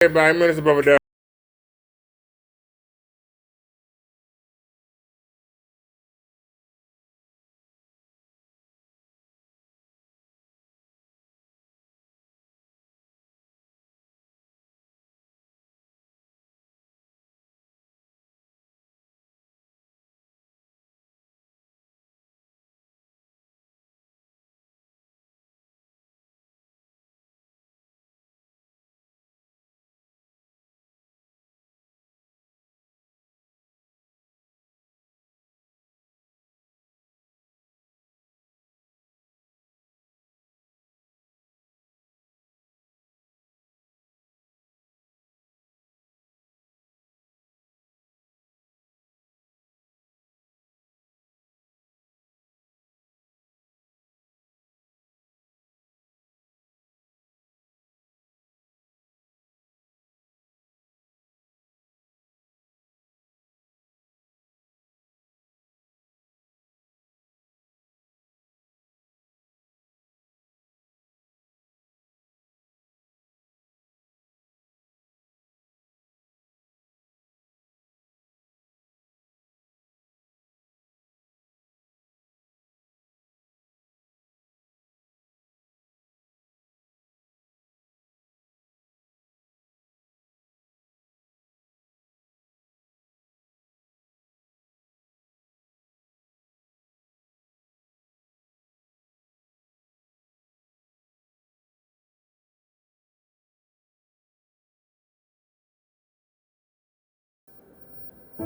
Everybody, Minister Brother Dale.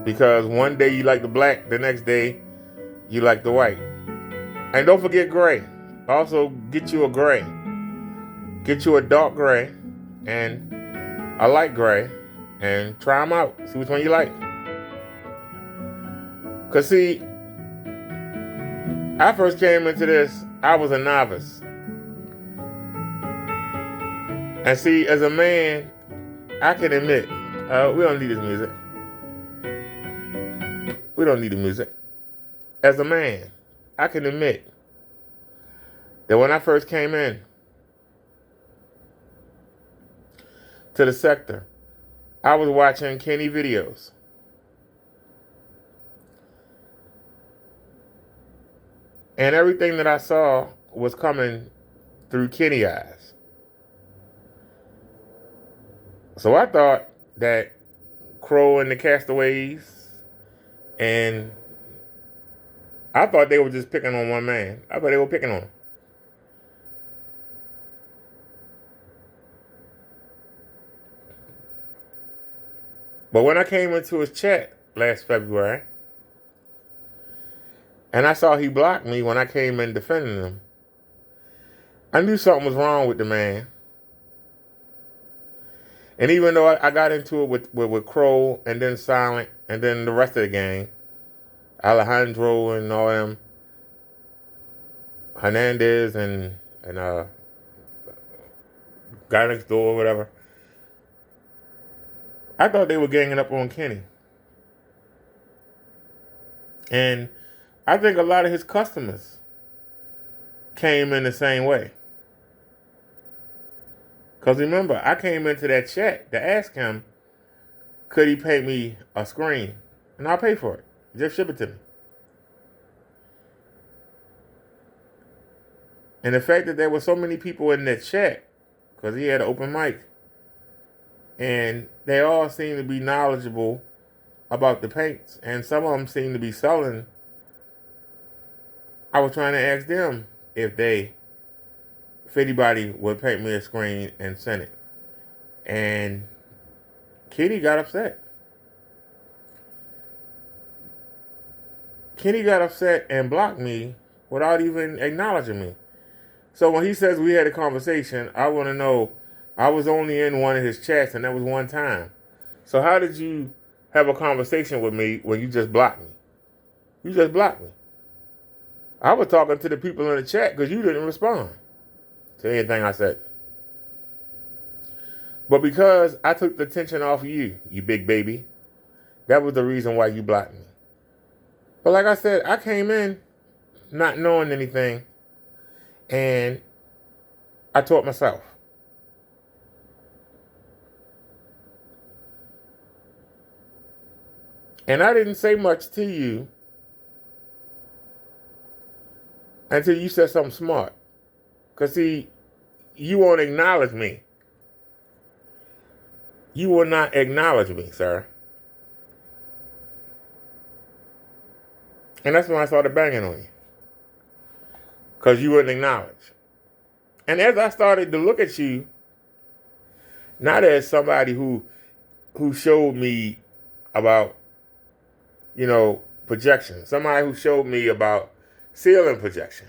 Because one day you like the black, the next day you like the white. And don't forget gray. Also, get you a gray. Get you a dark gray and a light gray and try them out. See which one you like. Because, see, I first came into this, I was a novice. And see, as a man, I can admit, we don't need this music. We don't need the music. As a man, I can admit that when I first came in to the sector, I was watching Kenny videos. And everything that I saw was coming through Kenny eyes. So I thought that Crow and the Castaways, and I thought they were just picking on one man. I thought they were picking on him. But when I came into his chat last February, and I saw he blocked me when I came in defending him, I knew something was wrong with the man. And even though I got into it with Crow and then Silent and then the rest of the gang, Alejandro and all them, Hernandez and guy next door or whatever, I thought they were ganging up on Kenny. And I think a lot of his customers came in the same way. Because remember, I came into that chat to ask him, could he pay me a screen? And I'll pay for it. Just ship it to me. And the fact that there were so many people in that chat, because he had an open mic, and they all seemed to be knowledgeable about the paints, and some of them seemed to be selling. I was trying to ask them if anybody would paint me a screen and send it. And Kenny got upset. Kenny got upset and blocked me without even acknowledging me. So when he says we had a conversation, I want to know, I was only in one of his chats, and that was one time. So how did you have a conversation with me when you just blocked me? You just blocked me. I was talking to the people in the chat because you didn't respond to anything I said. But because I took the attention off of you, you big baby, that was the reason why you blocked me. But like I said, I came in not knowing anything, and I taught myself. And I didn't say much to you until you said something smart. Because, see, you won't acknowledge me. You will not acknowledge me, sir. And that's when I started banging on you. Because you wouldn't acknowledge. And as I started to look at you, not as somebody who showed me about, projection. Somebody who showed me about ceiling projection.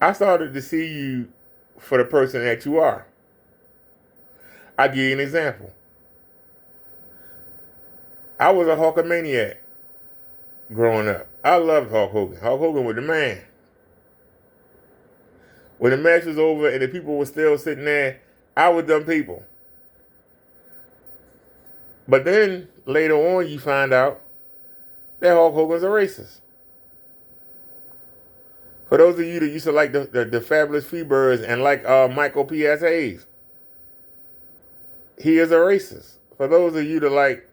I started to see you for the person that you are. I'll give you an example. I was a Hulkamaniac growing up. I loved Hulk Hogan. Hulk Hogan was the man. When the match was over and the people were still sitting there, I was them people. But then, later on, you find out that Hulk Hogan's a racist. For those of you that used to like the Fabulous Freebirds and like Michael P.S. Hayes, he is a racist. For those of you that like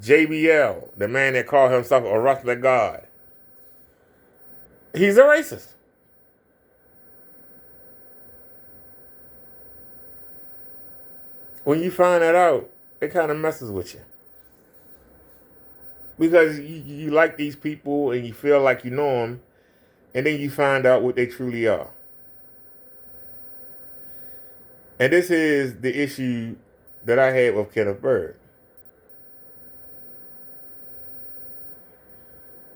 JBL, the man that called himself a wrestling god, he's a racist. When you find that out, it kind of messes with you. Because you like these people and you feel like you know them, and then you find out what they truly are. And this is the issue that I had with Kenneth Bird.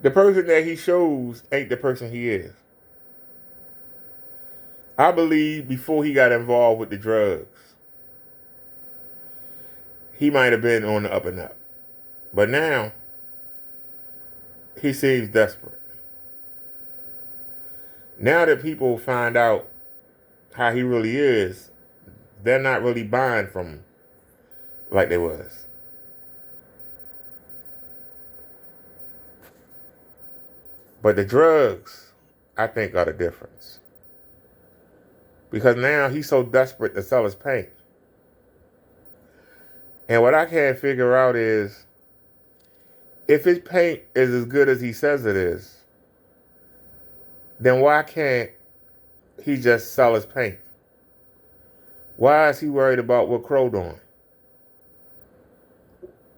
The person that he shows ain't the person he is. I believe before he got involved with the drugs, he might have been on the up and up. But now, he seems desperate. Now that people find out how he really is, they're not really buying from him like they was. But the drugs, I think, are the difference. Because now he's so desperate to sell his paint. And what I can't figure out is, if his paint is as good as he says it is, then why can't he just sell his paint? Why is he worried about what Crow doing?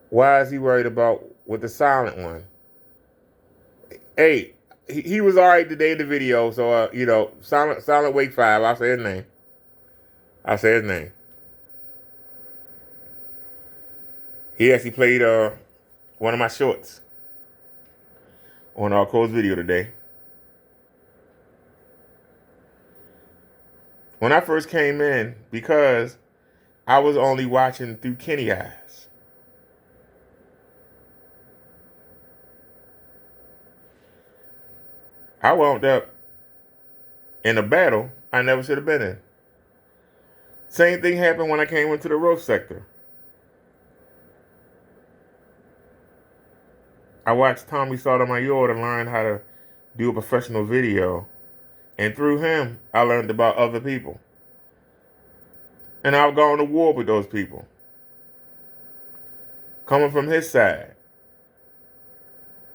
Why is he worried about what the silent one? Hey, he was all right today in the video, so, Silent Wake 5, I'll say his name. He actually played one of my shorts on our Cole's video today. When I first came in, because I was only watching through KENNY-WENNY'S. I wound up in a battle I never should have been in. Same thing happened when I came into the roast sector. I watched Tommy Sotomayor to learn how to do a professional video. And through him, I learned about other people. And I've gone to war with those people. Coming from his side.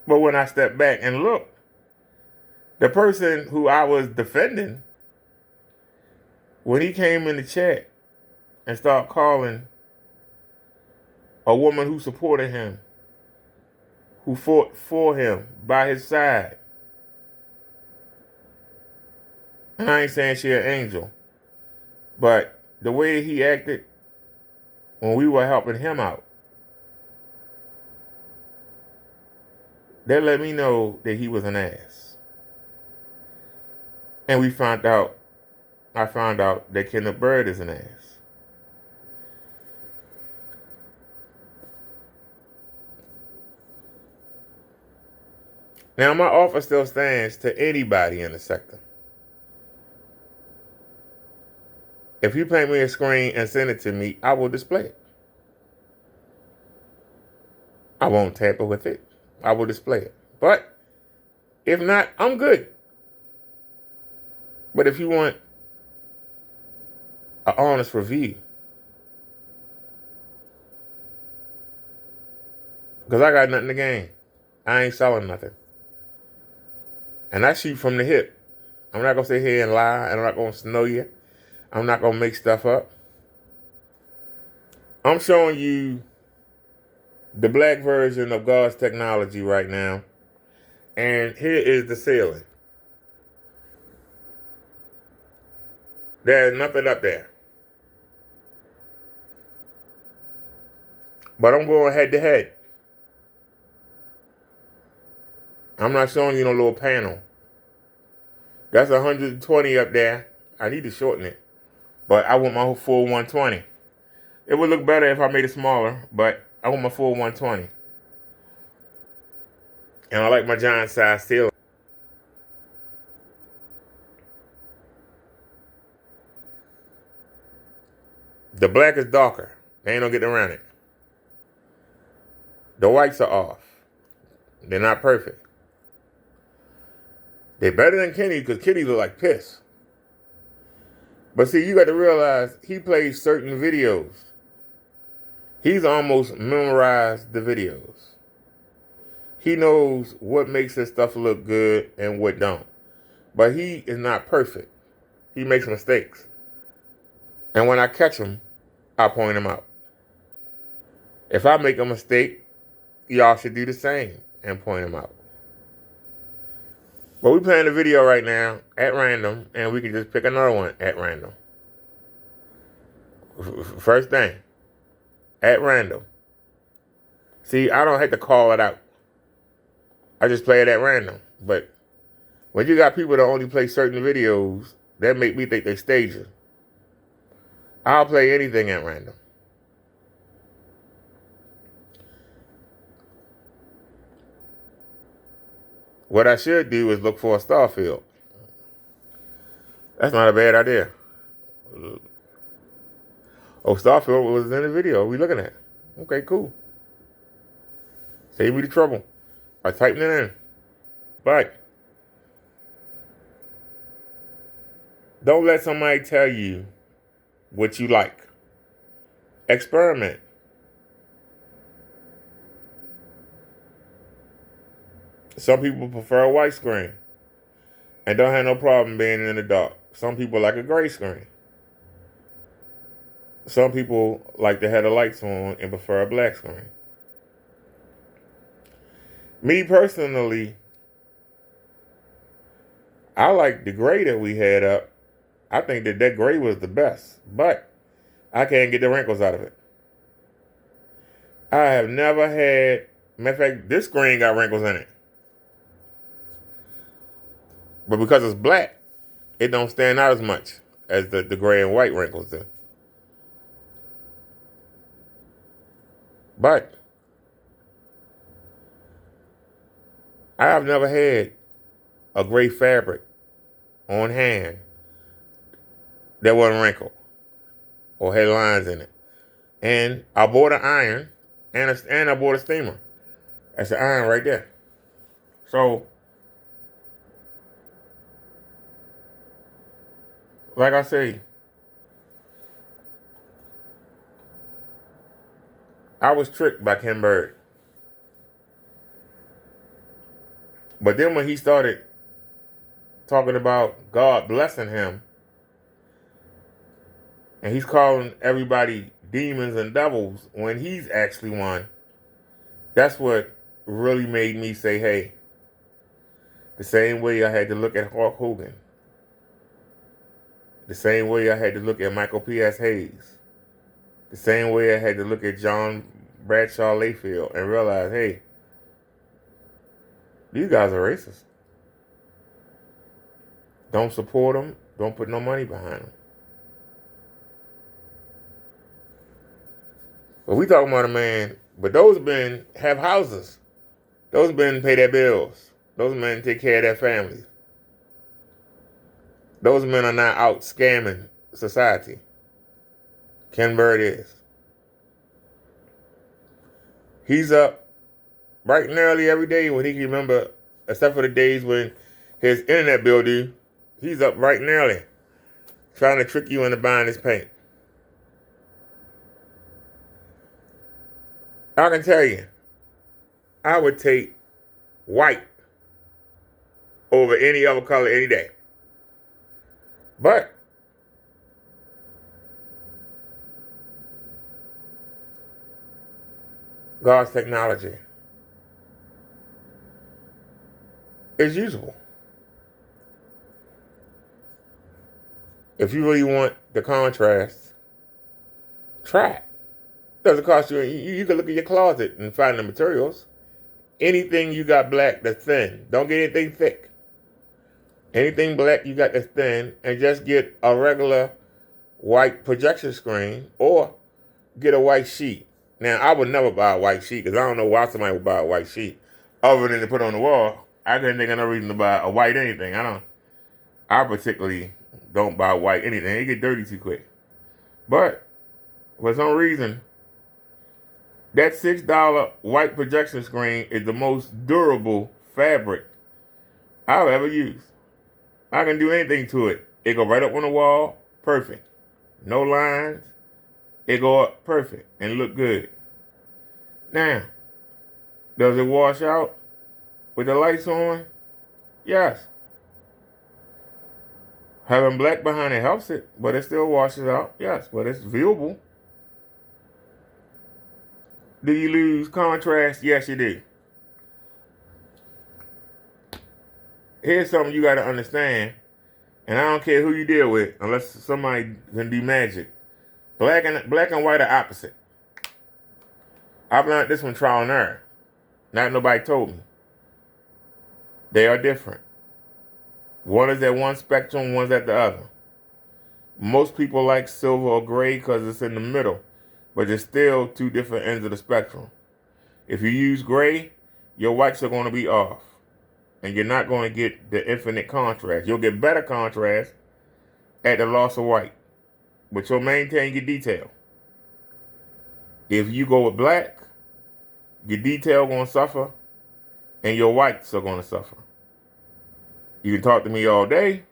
But when I stepped back and looked, the person who I was defending, when he came in the chat and started calling a woman who supported him, who fought for him by his side, and I ain't saying she an angel, but the way he acted when we were helping him out, that let me know that he was an ass. And I found out that Kenneth Bird is an ass. Now my offer still stands to anybody in the sector. If you paint me a screen and send it to me, I will display it. I won't tamper with it. I will display it. But if not, I'm good. But if you want an honest review, Because I got nothing to gain. I ain't selling nothing. And I shoot from the hip. I'm not going to sit here and lie. I'm not going to snow you. I'm not going to make stuff up. I'm showing you the black version of God's technology right now. And here is the ceiling. There's nothing up there. But I'm going head to head. I'm not showing you no little panel. That's 120 up there. I need to shorten it. But I want my full 120. It would look better if I made it smaller, but I want my full 120. And I like my giant size ceiling. The black is darker. They ain't no getting around it. The whites are off. They're not perfect. They're better than Kenny because Kenny look like piss. But see, you got to realize he plays certain videos. He's almost memorized the videos. He knows what makes his stuff look good and what don't. But he is not perfect. He makes mistakes. And when I catch him, I point him out. If I make a mistake, y'all should do the same and point him out. But we're playing the video right now at random, and we can just pick another one at random. First thing, at random. See, I don't have to call it out. I just play it at random. But when you got people that only play certain videos, that make me think they staging. I'll play anything at random. What I should do is look for a star field. That's not a bad idea. Oh, Starfield was in the video we looking at. Okay, cool. Save me the trouble by typing it in. But don't let somebody tell you what you like. Experiment. Some people prefer a white screen and don't have no problem being in the dark. Some people like a gray screen. Some people like to have the lights on and prefer a black screen. Me personally, I like the gray that we had up. I think that gray was the best, but I can't get the wrinkles out of it. I have never had, matter of fact, this screen got wrinkles in it. But because it's black, it don't stand out as much as the gray and white wrinkles do. But I have never had a gray fabric on hand that wasn't wrinkled or had lines in it. And I bought an iron and I bought a steamer. That's the iron right there. So, like I say, I was tricked by Ken Bird. But then when he started talking about God blessing him, and he's calling everybody demons and devils when he's actually one, that's what really made me say, hey, the same way I had to look at Hulk Hogan, the same way I had to look at Michael P.S. Hayes, the same way I had to look at John Bradshaw Layfield and realize, hey, these guys are racist. Don't support them. Don't put no money behind them. But we talking about a man, but those men have houses. Those men pay their bills. Those men take care of their families. Those men are not out scamming society. Ken Bird is. He's up bright and early every day when he can remember, except for the days when his internet bill due. He's up bright and early trying to trick you into buying his paint. I can tell you, I would take white over any other color any day. But God's technology is usable. If you really want the contrast, try it. Doesn't cost you. You can look at your closet and find the materials. Anything you got black that's thin. Don't get anything thick. Anything black you got that's thin, and just get a regular white projection screen or get a white sheet. Now, I would never buy a white sheet because I don't know why somebody would buy a white sheet other than to put on the wall. I couldn't think of no reason to buy a white anything. I particularly don't buy white anything. It get dirty too quick. But for some reason, that $6 white projection screen is the most durable fabric I've ever used. I can do anything to it. It go right up on the wall, perfect. No lines. It go up perfect and look good. Now, does it wash out with the lights on? Yes. Having black behind it helps it, but it still washes out. Yes, but it's viewable. Do you lose contrast? Yes, you do. Here's something you got to understand, and I don't care who you deal with, unless somebody can do magic. Black and white are opposite. I've learned this from trial and error. Not nobody told me. They are different. One is at one spectrum, one's at the other. Most people like silver or gray because it's in the middle, but it's still two different ends of the spectrum. If you use gray, your whites are going to be off, and you're not going to get the infinite contrast. You'll get better contrast at the loss of white, but you'll maintain your detail. If you go with black, your detail going to suffer, and your whites are going to suffer. You can talk to me all day.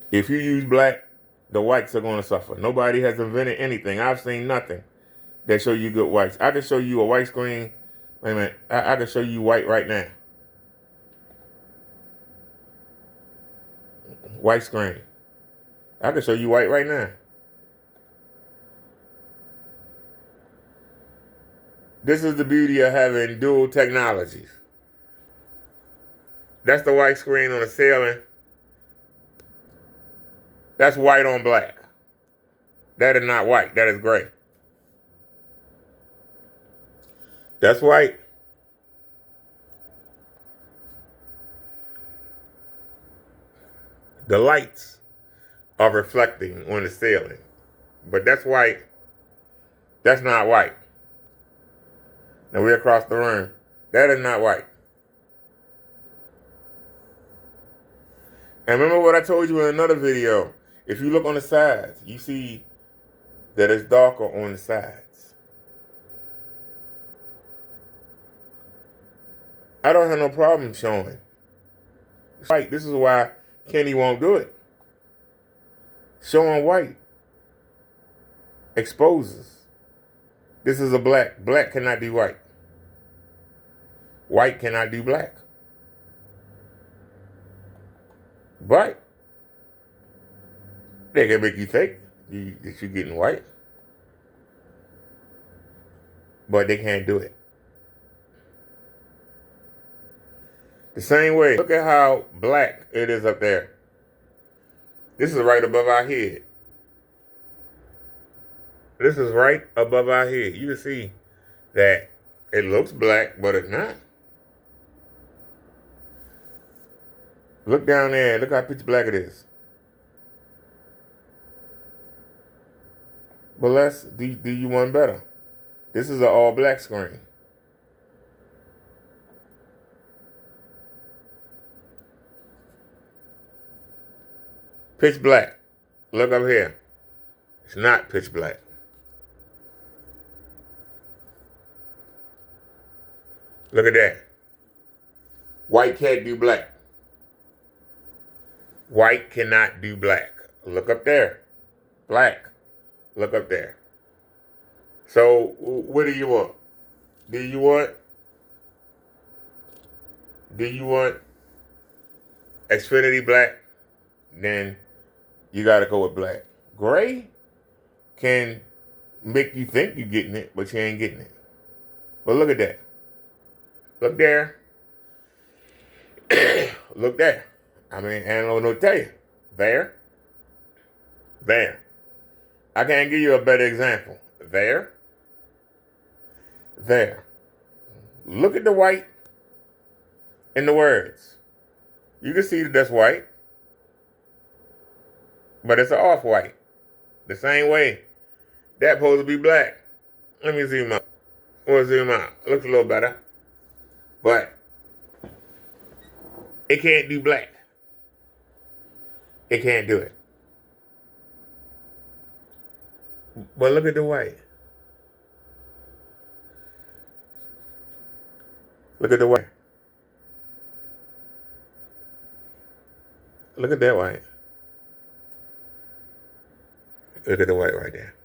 If you use black, the whites are going to suffer. Nobody has invented anything. I've seen nothing that show you good whites. I can show you a white screen. Wait a minute. I can show you white right now. White screen. I can show you white right now. This is the beauty of having dual technologies. That's the white screen on the ceiling. That's white on black. That is not white. That is gray. That's white. The lights are reflecting on the ceiling. But that's white. That's not white. Now we're across the room. That is not white. And remember what I told you in another video. If you look on the sides, you see that it's darker on the sides. I don't have no problem showing. White. This is why Kenny won't do it. Showing white exposes. This is a black. Black cannot do white. White cannot do black. But they can make you think that you're getting white. But they can't do it. The same way, look at how black it is up there. This is right above our head. This is right above our head. You can see that it looks black, but it's not. Look down there. Look how pitch black it is. But let's do you one better. This is an all black screen. Pitch black. Look up here. It's not pitch black. Look at that. White can't do black. White cannot do black. Look up there. Black. Look up there. So what do you want? Do you want Do you want Xfinity black? Then you got to go with black. Gray can make you think you're getting it, but you ain't getting it. But look at that. Look there. Look there. I mean, I don't know what to tell you. There. There. I can't give you a better example. There. There. Look at the white in the words. You can see that that's white, but it's an off-white. The same way. That's supposed to be black. Let me zoom out. We'll zoom out. Looks a little better. But it can't do black. It can't do it. But look at the white. Look at the white. Look at that white. Look at the white right there.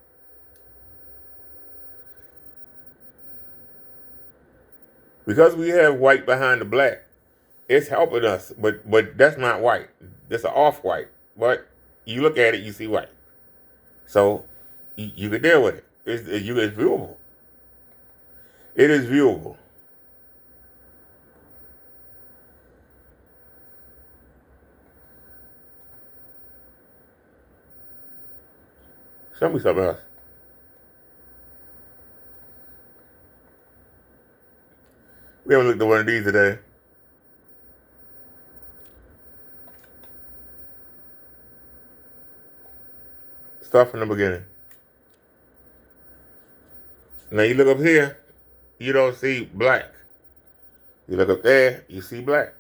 Because we have white behind the black, it's helping us, but that's not white. That's an off-white. But you look at it, you see white. So you can deal with it. It's viewable. It is viewable. Show me something else. We haven't looked at one of these today. Start from the beginning. Now you look up here, you don't see black. You look up there, you see black.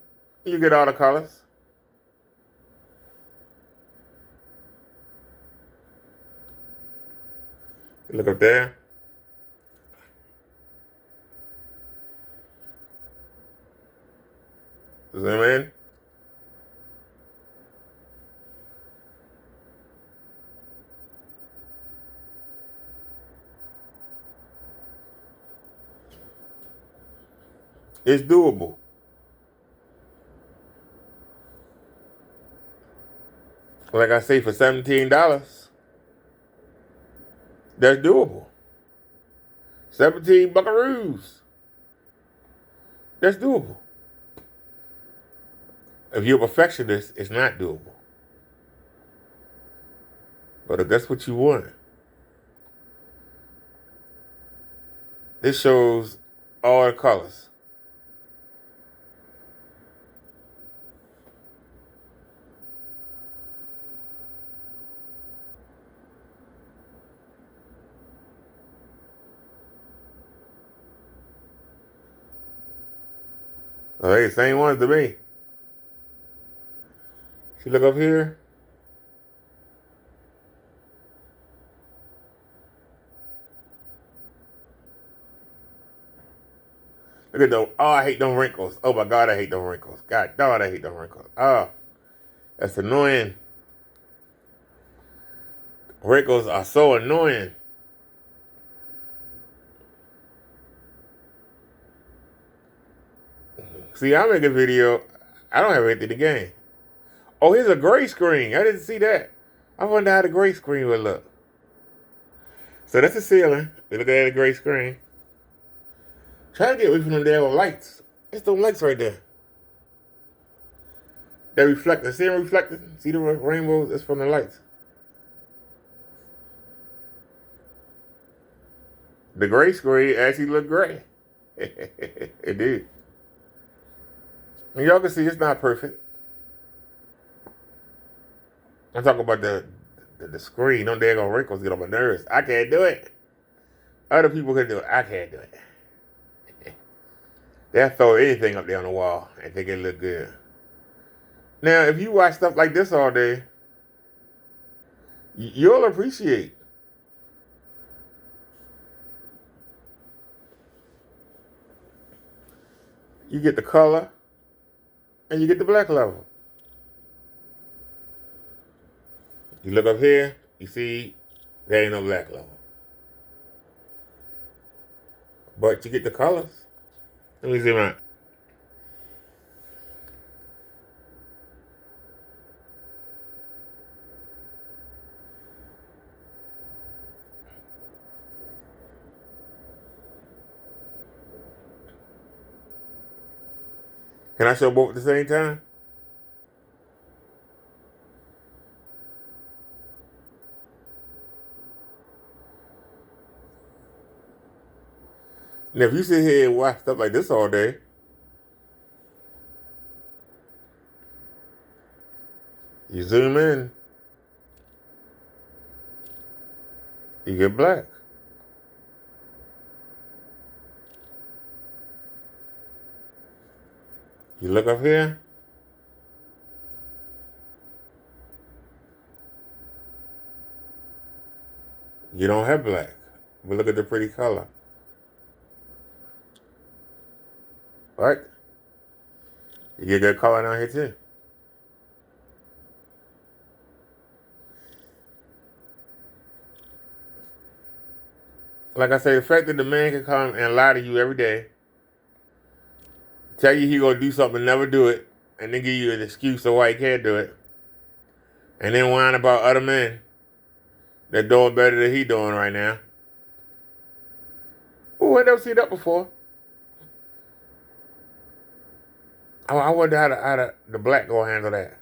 You get all the colors. You look up there. Zoom in. It's doable. Like I say, for $17, that's doable. 17 buckaroos. That's doable. If you're a perfectionist, it's not doable. But if that's what you want, this shows all the colors. Oh, hey, same ones to me. You look up here. Look at those. Oh, I hate them wrinkles. Oh my God, I hate them wrinkles. God darn, I hate them wrinkles. Oh, that's annoying. Wrinkles are so annoying. See, I make a video. I don't have anything to gain. Oh, here's a gray screen. I didn't see that. I wonder how the gray screen would look. So that's the ceiling. We look at the gray screen. Try to get away from them damn lights. It's those lights right there. That reflector. See them reflected? See the rainbows? It's from the lights. The gray screen actually looked gray. It did. And y'all can see it's not perfect. I'm talking about the screen. Them daggone wrinkles get on my nerves. I can't do it. Other people can do it. I can't do it. They'll throw anything up there on the wall and think it look good. Now, if you watch stuff like this all day, you'll appreciate. You get the color and you get the black level. You look up here, you see there ain't no black level. But you get the colors. Let me zoom out. Can I show both at the same time? And if you sit here and watch stuff like this all day, you zoom in, you get black. You look up here, you don't have black. But look at the pretty color. Right? You get good color down here too. Like I say, the fact that the man can come and lie to you every day, tell you he gonna do something and never do it, and then give you an excuse of why he can't do it, and then whine about other men that doing better than he doing right now. Oh, I never seen that before. I wonder how the black gonna handle that.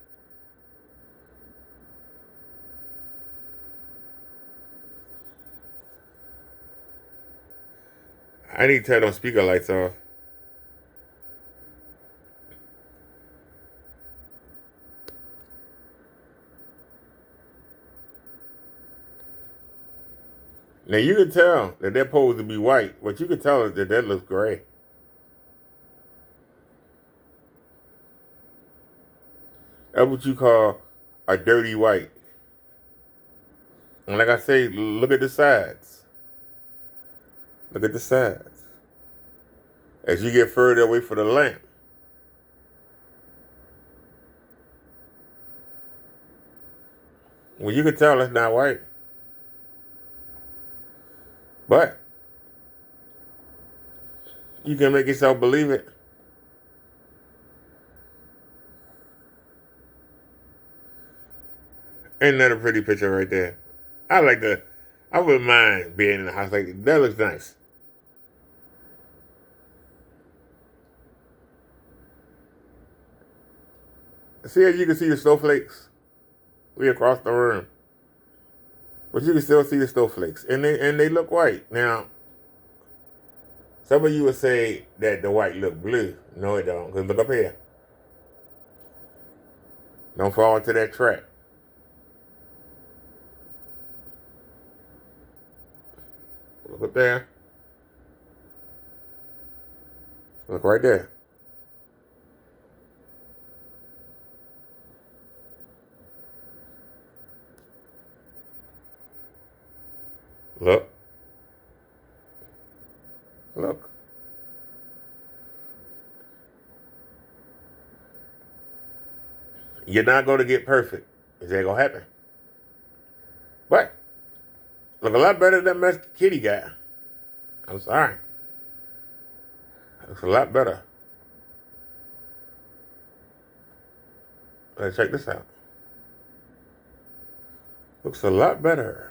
I need to turn those speaker lights off. Now you can tell that they're supposed to be white, but you can tell that that looks gray. That's what you call a dirty white. And like I say, look at the sides. Look at the sides. As you get further away from the lamp, well, you can tell it's not white. But you can make yourself believe it. Ain't that a pretty picture right there? I wouldn't mind being in the house like that. That looks nice. See if you can see the snowflakes? We across the room. But you can still see the snowflakes. And they look white. Now, some of you would say that the white look blue. No, it don't. Because look up here. Don't fall into that trap. Look up there. Look right there. Look. Look. You're not going to get perfect. It ain't going to happen. But, look a lot better than mess Kitty got. I'm sorry. Looks a lot better. Let's check this out. Looks a lot better.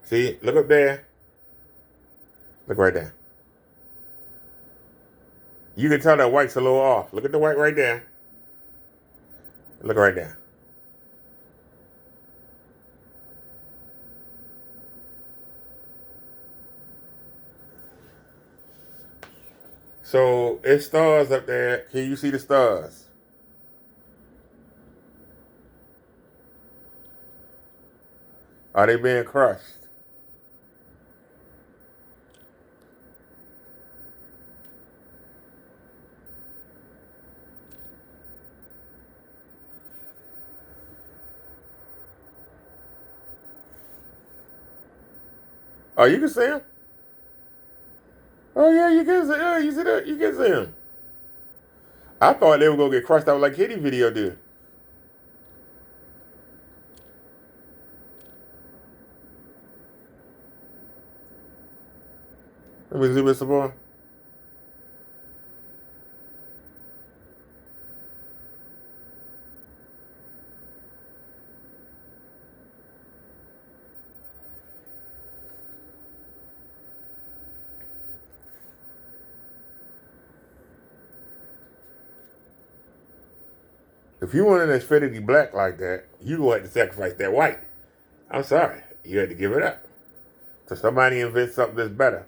See, look up there. Look right there. You can tell that white's a little off. Look at the white right there. Look right there. So, it's stars up there. Can you see the stars? Are they being crushed? Oh, you can see him. Oh yeah, you can see. Oh, you see that? You can see him. I thought they were gonna get crushed out like Kitty video did. Let me zoom in some more. If you want an Xfinity black like that, you gonna have to sacrifice that white. I'm sorry, you had to give it up. So somebody invents something that's better.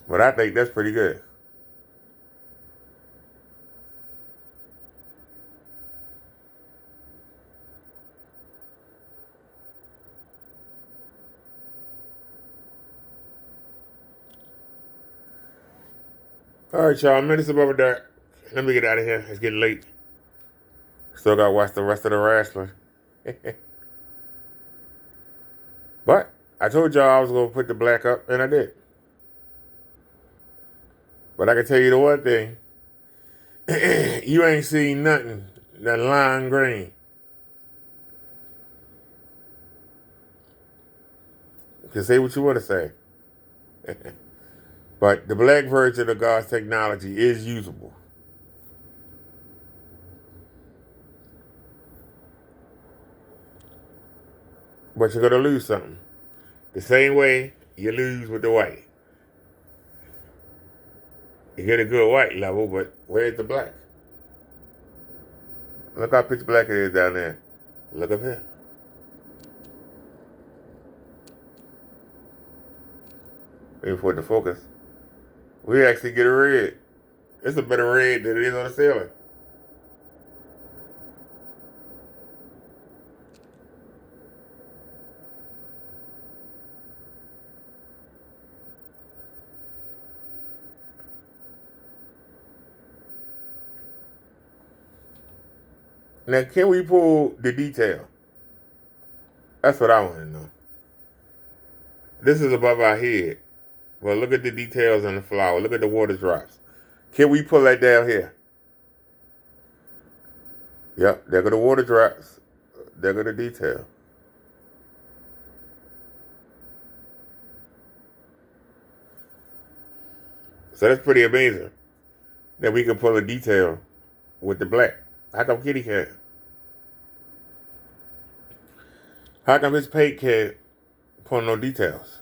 But I think that's pretty good. All right, y'all. Minutes above dark. Let me get out of here. It's getting late. Still got to watch the rest of the wrestling. But I told y'all I was going to put the black up, and I did. But I can tell you the one thing. You ain't seen nothing that lime green. You can say what you want to say. But the black version of God's technology is usable. But you're going to lose something. The same way you lose with the white. You get a good white level, but where's the black? Look how pitch black it is down there. Look up here. Waiting for it to focus. We actually get a red. It's a better red than it is on the ceiling. Now, can we pull the detail? That's what I want to know. This is above our head. Well, look at the details on the flower. Look at the water drops. Can we pull that down here? Yep, there go the water drops. There go the detail. So that's pretty amazing that we can pull a detail with the black. How come Kitty can't? How come his paint can't pull no details?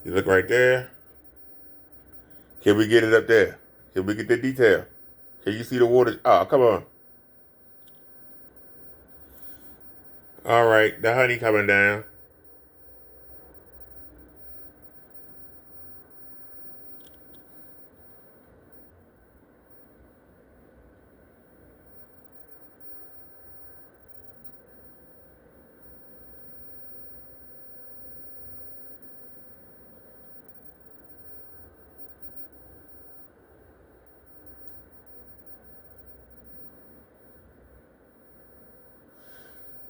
You look right there. Can we get it up there? Can we get the detail? Can you see the water? Oh, come on. All right, the honey coming down.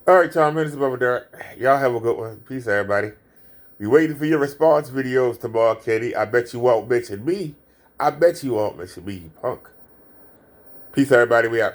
All right, y'all, minutes above dark. Y'all have a good one. Peace, everybody. We waiting for your response videos tomorrow, Kenny. I bet you won't mention me. I bet you won't mention me, you punk. Peace, everybody. We out.